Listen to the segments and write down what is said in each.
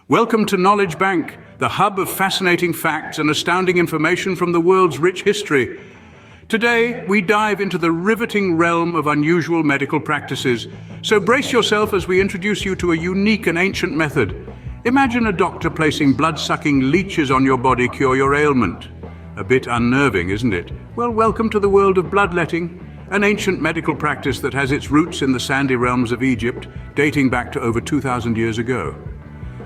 Welcome to Knowledge Bank, the hub of fascinating facts and astounding information from the world's rich history. Today, we dive into the riveting realm of unusual medical practices. So brace yourself as we introduce you to a unique and ancient method. Imagine a doctor placing blood-sucking leeches on your body to cure your ailment. A bit unnerving, isn't it? Well, welcome to the world of bloodletting, an ancient medical practice that has its roots in the sandy realms of Egypt, dating back to over 2,000 years ago.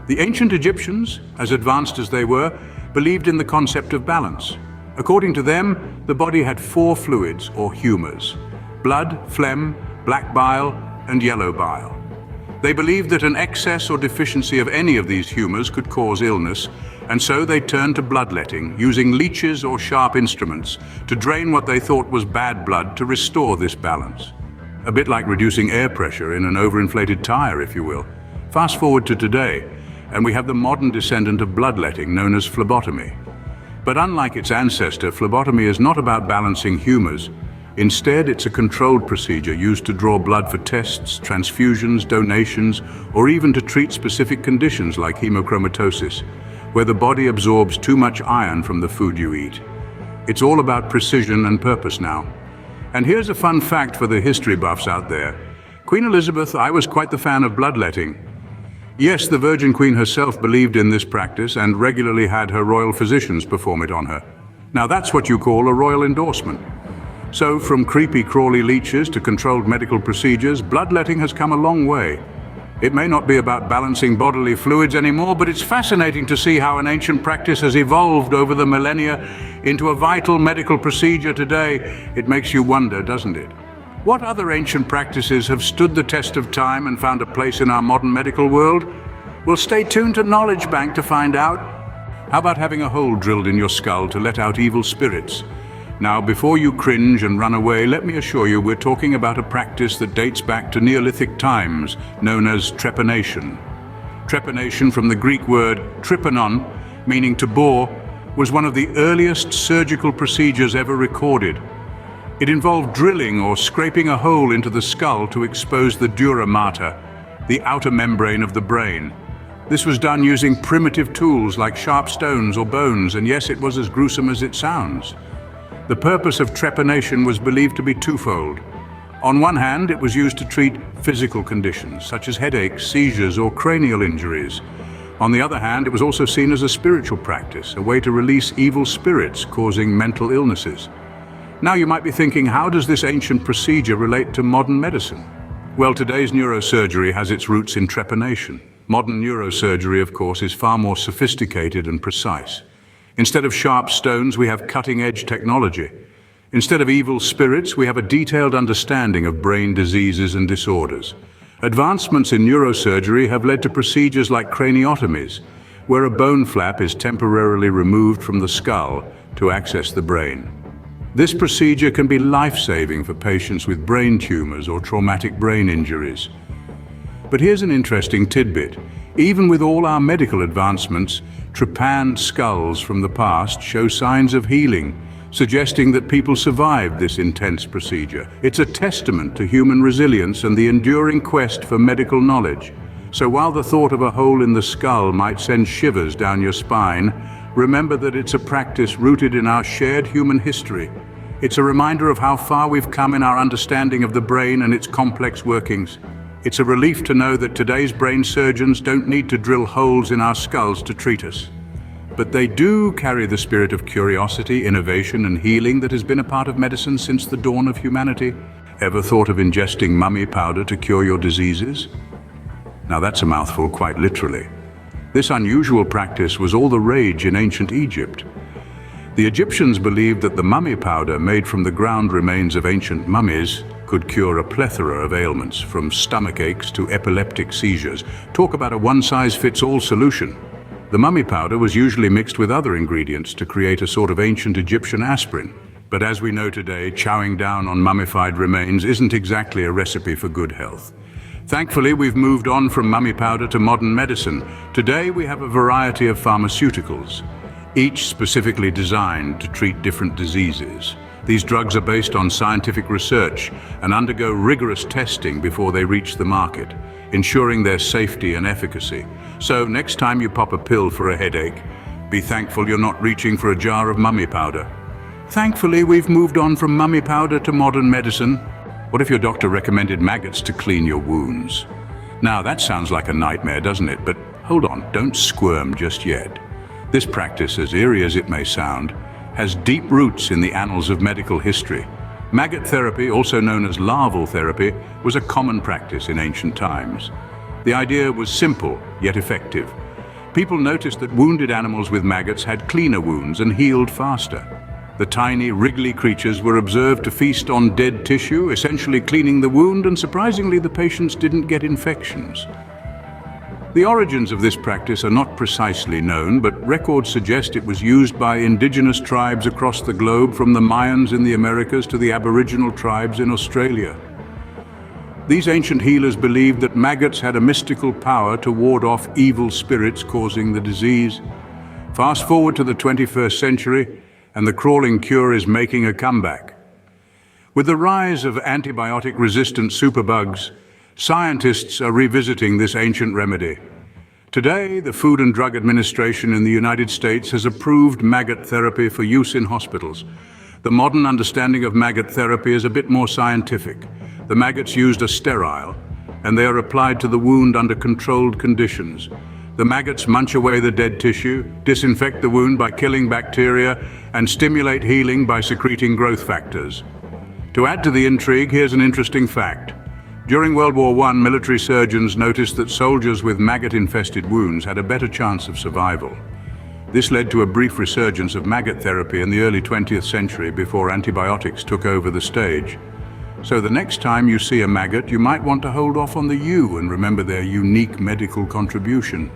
The ancient Egyptians, as advanced as they were, believed in the concept of balance. According to them, the body had four fluids, or humors: blood, phlegm, black bile, and yellow bile. They believed that an excess or deficiency of any of these humors could cause illness, and so they turned to bloodletting, using leeches or sharp instruments to drain what they thought was bad blood to restore this balance. A bit like reducing air pressure in an overinflated tire, if you will. Fast forward to today, and we have the modern descendant of bloodletting known as phlebotomy. But unlike its ancestor, phlebotomy is not about balancing humors. Instead, it's a controlled procedure used to draw blood for tests, transfusions, donations, or even to treat specific conditions like hemochromatosis, where the body absorbs too much iron from the food you eat. It's all about precision and purpose now. And here's a fun fact for the history buffs out there. Queen Elizabeth, I was quite the fan of bloodletting. Yes, the Virgin Queen herself believed in this practice and regularly had her royal physicians perform it on her. Now that's what you call a royal endorsement. So from creepy crawly leeches to controlled medical procedures, bloodletting has come a long way. It may not be about balancing bodily fluids anymore, but it's fascinating to see how an ancient practice has evolved over the millennia into a vital medical procedure today. It makes you wonder, doesn't it? What other ancient practices have stood the test of time and found a place in our modern medical world? Well, stay tuned to Knowledge Bank to find out. How about having a hole drilled in your skull to let out evil spirits? Now, before you cringe and run away, let me assure you we're talking about a practice that dates back to Neolithic times, known as trepanation. Trepanation, from the Greek word trypanon, meaning to bore, was one of the earliest surgical procedures ever recorded. It involved drilling or scraping a hole into the skull to expose the dura mater, the outer membrane of the brain. This was done using primitive tools like sharp stones or bones, and yes, it was as gruesome as it sounds. The purpose of trepanation was believed to be twofold. On one hand, it was used to treat physical conditions, such as headaches, seizures, or cranial injuries. On the other hand, it was also seen as a spiritual practice, a way to release evil spirits causing mental illnesses. Now you might be thinking, how does this ancient procedure relate to modern medicine? Well, today's neurosurgery has its roots in trepanation. Modern neurosurgery, of course, is far more sophisticated and precise. Instead of sharp stones, we have cutting-edge technology. Instead of evil spirits, we have a detailed understanding of brain diseases and disorders. Advancements in neurosurgery have led to procedures like craniotomies, where a bone flap is temporarily removed from the skull to access the brain. This procedure can be life-saving for patients with brain tumors or traumatic brain injuries. But here's an interesting tidbit. Even with all our medical advancements, trepanned skulls from the past show signs of healing, suggesting that people survived this intense procedure. It's a testament to human resilience and the enduring quest for medical knowledge. So while the thought of a hole in the skull might send shivers down your spine, remember that it's a practice rooted in our shared human history. It's a reminder of how far we've come in our understanding of the brain and its complex workings. It's a relief to know that today's brain surgeons don't need to drill holes in our skulls to treat us. But they do carry the spirit of curiosity, innovation, and healing that has been a part of medicine since the dawn of humanity. Ever thought of ingesting mummy powder to cure your diseases? Now that's a mouthful, quite literally. This unusual practice was all the rage in ancient Egypt. The Egyptians believed that the mummy powder made from the ground remains of ancient mummies could cure a plethora of ailments, from stomach aches to epileptic seizures. Talk about a one-size-fits-all solution. The mummy powder was usually mixed with other ingredients to create a sort of ancient Egyptian aspirin. But as we know today, chowing down on mummified remains isn't exactly a recipe for good health. Thankfully, we've moved on from mummy powder to modern medicine. Today, we have a variety of pharmaceuticals, each specifically designed to treat different diseases. These drugs are based on scientific research and undergo rigorous testing before they reach the market, ensuring their safety and efficacy. So next time you pop a pill for a headache, be thankful you're not reaching for a jar of mummy powder. Thankfully, we've moved on from mummy powder to modern medicine. What if your doctor recommended maggots to clean your wounds? Now that sounds like a nightmare, doesn't it? But hold on, don't squirm just yet. This practice, as eerie as it may sound, has deep roots in the annals of medical history. Maggot therapy, also known as larval therapy, was a common practice in ancient times. The idea was simple, yet effective. People noticed that wounded animals with maggots had cleaner wounds and healed faster. The tiny, wriggly creatures were observed to feast on dead tissue, essentially cleaning the wound, and surprisingly, the patients didn't get infections. The origins of this practice are not precisely known, but records suggest it was used by indigenous tribes across the globe, from the Mayans in the Americas to the Aboriginal tribes in Australia. These ancient healers believed that maggots had a mystical power to ward off evil spirits causing the disease. Fast forward to the 21st century, and the crawling cure is making a comeback. With the rise of antibiotic-resistant superbugs, scientists are revisiting this ancient remedy. Today, the Food and Drug Administration in the United States has approved maggot therapy for use in hospitals. The modern understanding of maggot therapy is a bit more scientific. The maggots used are sterile, and they are applied to the wound under controlled conditions. The maggots munch away the dead tissue, disinfect the wound by killing bacteria, and stimulate healing by secreting growth factors. To add to the intrigue, here's an interesting fact. During World War I, military surgeons noticed that soldiers with maggot-infested wounds had a better chance of survival. This led to a brief resurgence of maggot therapy in the early 20th century before antibiotics took over the stage. So the next time you see a maggot, you might want to hold off on the U and remember their unique medical contribution.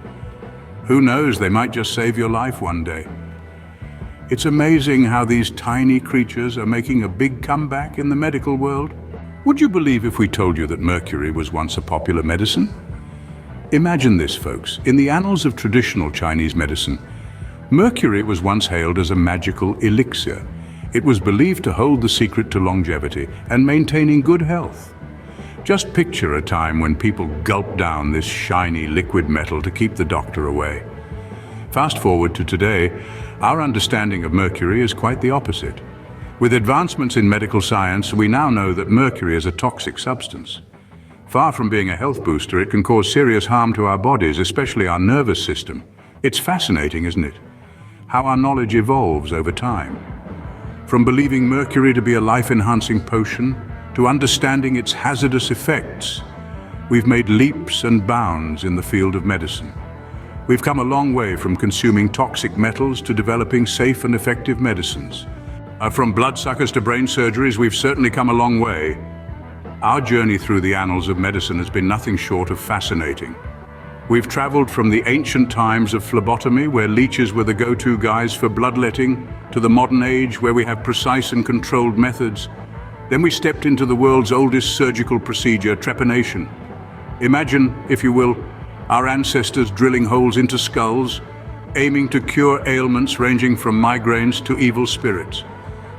Who knows, they might just save your life one day. It's amazing how these tiny creatures are making a big comeback in the medical world. Would you believe if we told you that mercury was once a popular medicine? Imagine this, folks. In the annals of traditional Chinese medicine, mercury was once hailed as a magical elixir. It was believed to hold the secret to longevity and maintaining good health. Just picture a time when people gulped down this shiny liquid metal to keep the doctor away. Fast forward to today, our understanding of mercury is quite the opposite. With advancements in medical science, we now know that mercury is a toxic substance. Far from being a health booster, it can cause serious harm to our bodies, especially our nervous system. It's fascinating, isn't it? How our knowledge evolves over time. From believing mercury to be a life-enhancing potion, to understanding its hazardous effects, we've made leaps and bounds in the field of medicine. We've come a long way from consuming toxic metals to developing safe and effective medicines. From bloodsuckers to brain surgeries, we've certainly come a long way. Our journey through the annals of medicine has been nothing short of fascinating. We've traveled from the ancient times of phlebotomy, where leeches were the go-to guys for bloodletting, to the modern age, where we have precise and controlled methods. Then we stepped into the world's oldest surgical procedure, trepanation. Imagine, if you will, our ancestors drilling holes into skulls, aiming to cure ailments ranging from migraines to evil spirits.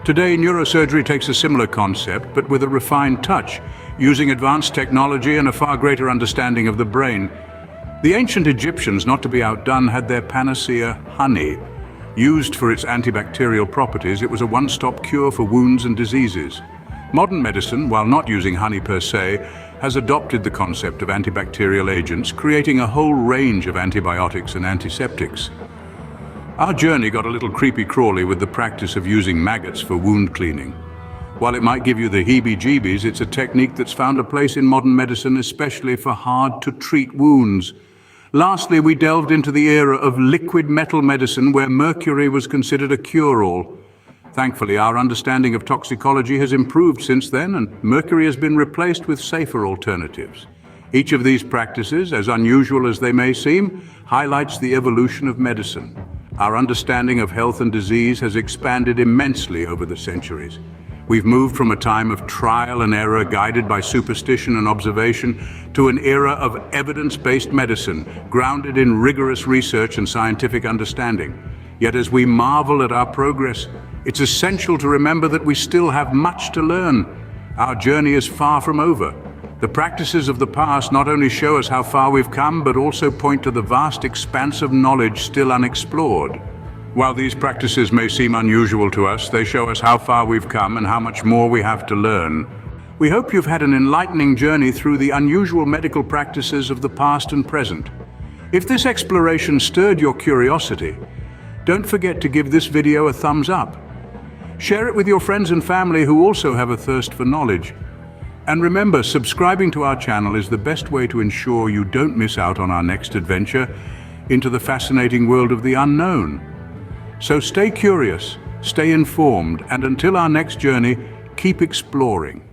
Today, neurosurgery takes a similar concept, but with a refined touch, using advanced technology and a far greater understanding of the brain. The ancient Egyptians, not to be outdone, had their panacea, honey. Used for its antibacterial properties, it was a one-stop cure for wounds and diseases. Modern medicine, while not using honey per se, has adopted the concept of antibacterial agents, creating a whole range of antibiotics and antiseptics. Our journey got a little creepy-crawly with the practice of using maggots for wound cleaning. While it might give you the heebie-jeebies, it's a technique that's found a place in modern medicine, especially for hard-to-treat wounds. Lastly, we delved into the era of liquid metal medicine, where mercury was considered a cure-all. Thankfully, our understanding of toxicology has improved since then, and mercury has been replaced with safer alternatives. Each of these practices, as unusual as they may seem, highlights the evolution of medicine. Our understanding of health and disease has expanded immensely over the centuries. We've moved from a time of trial and error guided by superstition and observation to an era of evidence-based medicine, grounded in rigorous research and scientific understanding. Yet as we marvel at our progress, it's essential to remember that we still have much to learn. Our journey is far from over. The practices of the past not only show us how far we've come, but also point to the vast expanse of knowledge still unexplored. While these practices may seem unusual to us, they show us how far we've come and how much more we have to learn. We hope you've had an enlightening journey through the unusual medical practices of the past and present. If this exploration stirred your curiosity, don't forget to give this video a thumbs up. Share it with your friends and family who also have a thirst for knowledge. And remember, subscribing to our channel is the best way to ensure you don't miss out on our next adventure into the fascinating world of the unknown. So stay curious, stay informed, and until our next journey, keep exploring.